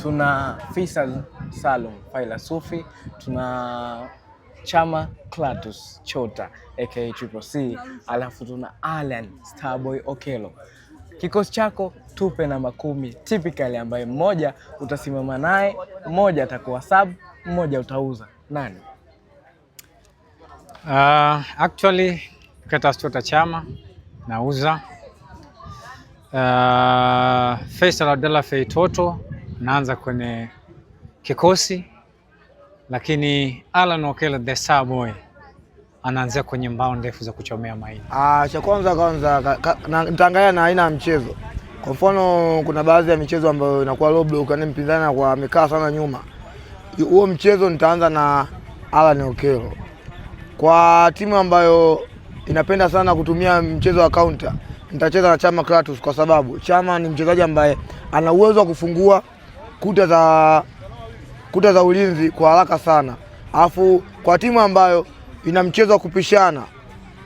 tuna Faisal Salum Faila Sufi, tuna Chama Clatous Chota aka Triple C, alafu tuna Alan Starboy Okello. Kikosi chako tupe namba 10 typically, ambaye mmoja utasimama naye, mmoja atakuwa sub, mmoja utauza. Nani? Actually Clatous Chota Chama nauza. Faisal Abdallah Feitoto naanza kwenye kikosi, lakini Alan Okello the Starboy anaanzia kwenye mbao ndefu za kuchomea mahindi. Cha kwanza nitaangalia na aina ya mchezo. Kwa mfano kuna baadhi ya michezo ambayo inakuwa low block, yani mpinzani kwa amekaa sana nyuma. Huo mchezo nitaanza na Alan Okello. Kwa timu ambayo inapenda sana kutumia mchezo wa counter, nitacheza na Chama Clatous kwa sababu Chama ni mchezaji ambaye ana uwezo wa kufungua kuta za ulinzi kwa haraka sana. Alafu kwa timu ambayo ina mchezo wa kupishana,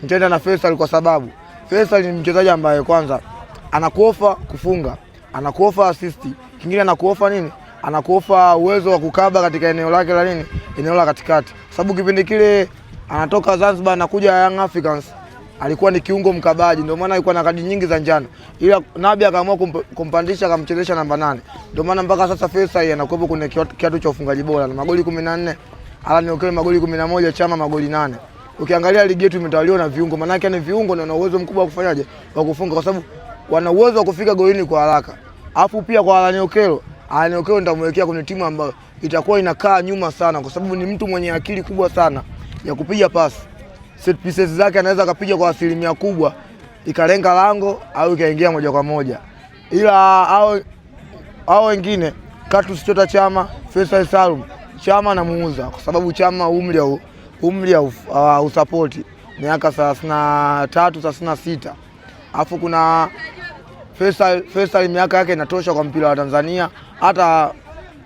nitaenda na Faisal kwa sababu Faisal ni mchezaji ambaye kwanza anakuofa kufunga, anakuofa assist, kingine anakuofa nini? Anakuofa uwezo wa kukaba katika eneo lake la nini? Eneo la katikati. Sababu kipindi kile anatoka Zanzibar na kuja Young Africans alikuwa ni kiungo mkabaji, ndio maana alikuwa na kadi nyingi za njano. Ila Nabi akaamua kumpandisha akamchezesha namba 8. Ndio maana mpaka sasa Faisal anakuwepo kwenye kiatu cha ufungaji bora na magoli 14, Alan Okello magoli 11, Chama magoli 8. Ukiangalia ligi yetu imetawaliwa na viungo, maana yake ni viungo na wana uwezo mkubwa wa kufanyaje? Wa kufunga, kwa sababu wana uwezo wa kufika golini kwa haraka. Alafu pia kwa Alan Okello nitamwekea kwenye timu ambayo itakuwa inakaa nyuma sana, kwa sababu ni mtu mwenye akili kubwa sana ya kupiga pasi. Set pieces zake anaweza akapiga kwa asilimia kubwa ikalenga lango au ikaingia moja kwa moja. Ila hao wengine Clatous Chota Chama, Faisal Salum Chama namuuza kwa sababu Chama umri ya usapoti miaka 33 36. Alafu kuna Faisal miaka yake inatosha kwa mpira wa Tanzania, hata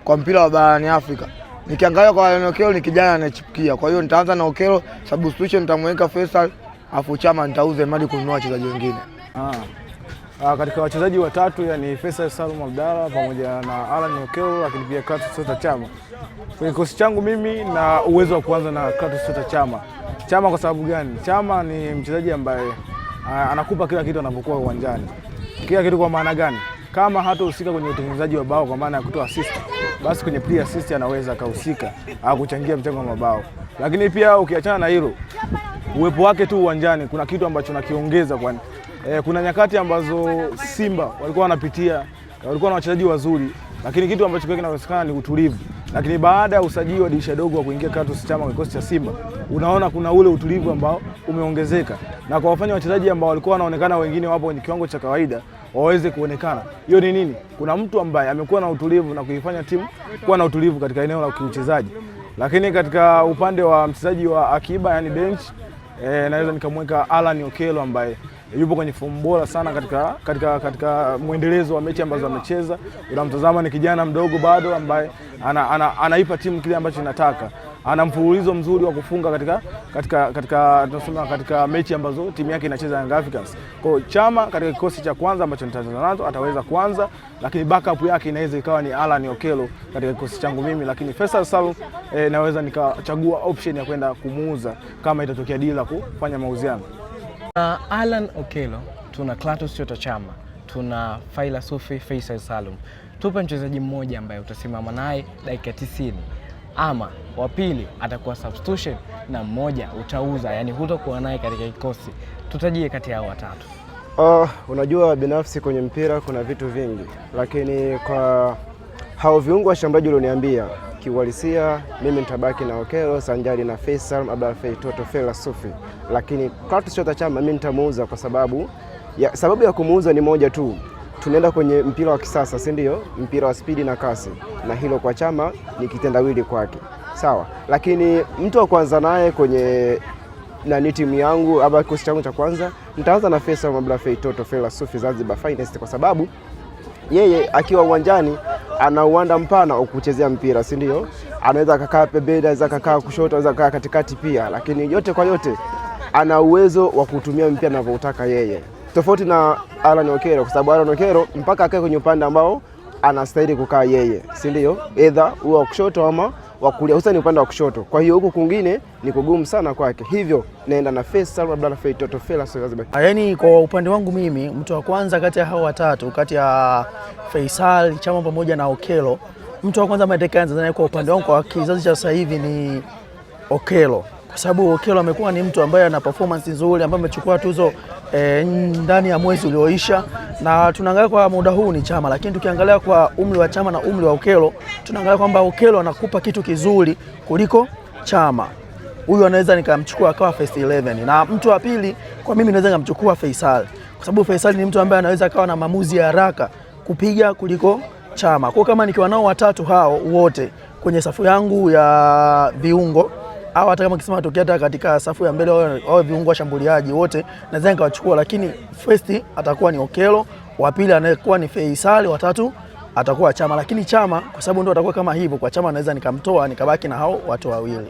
kwa mpira wa barani Afrika. Nikiangalia kwa Alan Okello ni kijana anachipukia. Kwa hiyo nitaanza na Okello, substitution nitamweka Faisal, afu Chama nitauze mali kununua wachezaji wengine. Katika wachezaji watatu, yani Faisal Salum Abdallah pamoja na Alan Okello, lakini pia Clatous Chota Chama. Kwa kikosi changu mimi na uwezo wa kuanza na Clatous Chota Chama. Chama kwa sababu gani? Chama ni mchezaji ambaye anakupa kila kitu anapokuwa uwanjani. Kila kitu kwa maana gani? Kama hatahusika kwenye utengenezaji wa bao kwa maana ya kutoa assist, basi kwenye pre assist anaweza kuhusika au kuchangia mchango wa mabao. Lakini pia ukiachana na hilo, uwepo wake tu uwanjani kuna kitu ambacho nakiongeza, kwani kuna nyakati ambazo Simba walikuwa wanapitia, walikuwa na wachezaji wazuri, lakini kitu ambacho kinakosekana ni utulivu. Lakini baada ya usajili wa dirisha dogo wa kuingia Clatous Chama kwa kikosi cha Simba, unaona kuna ule utulivu ambao umeongezeka, na kwa wafanya wachezaji ambao walikuwa wanaonekana wengine wapo kwenye kiwango cha kawaida waweze kuonekana. Hiyo ni nini? Kuna mtu ambaye amekuwa na utulivu na kuifanya timu kuwa na utulivu katika eneo la kiuchezaji. Lakini katika upande wa mchezaji wa akiba, yani bench, naweza nikamweka Alan Okello ambaye yupo kwenye fomu bora sana katika muendelezo wa mechi ambazo amecheza. Unamtazama ni kijana mdogo bado ambaye anaipa timu kile ambacho inataka. Ana mfululizo mzuri wa kufunga katika mechi ambazo timu yake inacheza Young Africans. Kwa Chama katika kikosi cha kwanza ambacho nitaanza nazo ataweza kwanza, lakini backup yake inaweza ikawa ni Alan Okello katika kikosi changu mimi, lakini Faisal Salum naweza nikachagua option ya kwenda kumuuza kama itatokea deal la kufanya mauziano. Alan Okello, tuna Clatous Chota Chama, tuna Faila Sufi, Faisal Salum. Tupe mchezaji mmoja ambaye utasimama naye dakika 90, ama wa pili atakuwa substitution na mmoja utauza, yani hutakuwa naye katika kikosi. Tutajie kati ya hao watatu. Unajua binafsi kwenye mpira kuna vitu vingi, lakini kwa hao viungo washambuliaji ulioniambia, kiuhalisia mimi nitabaki na Okello sanjari na Faisal Abdallah Feitoto Faila Sufi. Lakini Clatous Chota Chama mimi nitamuuza kwa sababu ya kumuuza ni moja tu. Tunaenda kwenye mpira wa kisasa, si ndio? Mpira wa spidi na kasi, na hilo kwa Chama ni kitendawili kwake. Sawa. Lakini mtu wa kwanza naye kwenye timu yangu au kikosi changu cha kwanza, nitaanza na Faisal Abdallah Feitoto Faila Sufi Zanzibar Finest, kwa sababu yeye akiwa uwanjani ana uwanda mpana wa kuchezea mpira, si ndio? Anaweza kukaa pembeni, anaweza kukaa kushoto, anaweza kukaa katikati pia, lakini yote kwa yote ana uwezo wa kutumia mpira anavyotaka yeye. Tofauti na Alan Okello, kwa sababu Alan Okello mpaka akae kwenye upande ambao anastahili kukaa yeye, si ndio? Either huwa wa kushoto ama wa kulia, hususan upande wa kushoto. Kwa hiyo huku kwingine ni kugumu sana kwake, hivyo naenda na Faisal Abdalla Feitoto Fella Zanzibar. Yaani kwa upande wangu mimi, mtu wa kwanza kati ya hao watatu, kati ya Faisal, Chama pamoja na Okello, mtu wa kwanza mateka Tanzania kwa upande wangu kwa kizazi cha sasa hivi ni Okello, kwa sababu Okello amekuwa ni mtu ambaye ana performance nzuri, ambaye amechukua tuzo ndani ya mwezi ulioisha, na tunaangalia kwa muda huu ni Chama, lakini tukiangalia kwa umri wa Chama na umri wa Okello, tunaangalia kwamba Okello anakupa kitu kizuri kuliko Chama. Huyu anaweza nikamchukua akawa first 11, na mtu wa pili kwa mimi naweza nikamchukua Faisal, kwa sababu Faisal ni mtu ambaye anaweza akawa na maamuzi ya haraka kupiga kuliko Chama. Kwa kama nikiwa nao watatu hao wote kwenye safu yangu ya viungo, au hata kama kisema tokea hata katika safu ya mbele au viungo washambuliaji wote naweza nikawachukua, lakini first atakuwa ni Okello, wa pili anakuwa ni Faisal, wa tatu atakuwa Chama. Lakini Chama kwa sababu ndio atakuwa kama hivyo, kwa Chama naweza nikamtoa nikabaki na hao watu wawili.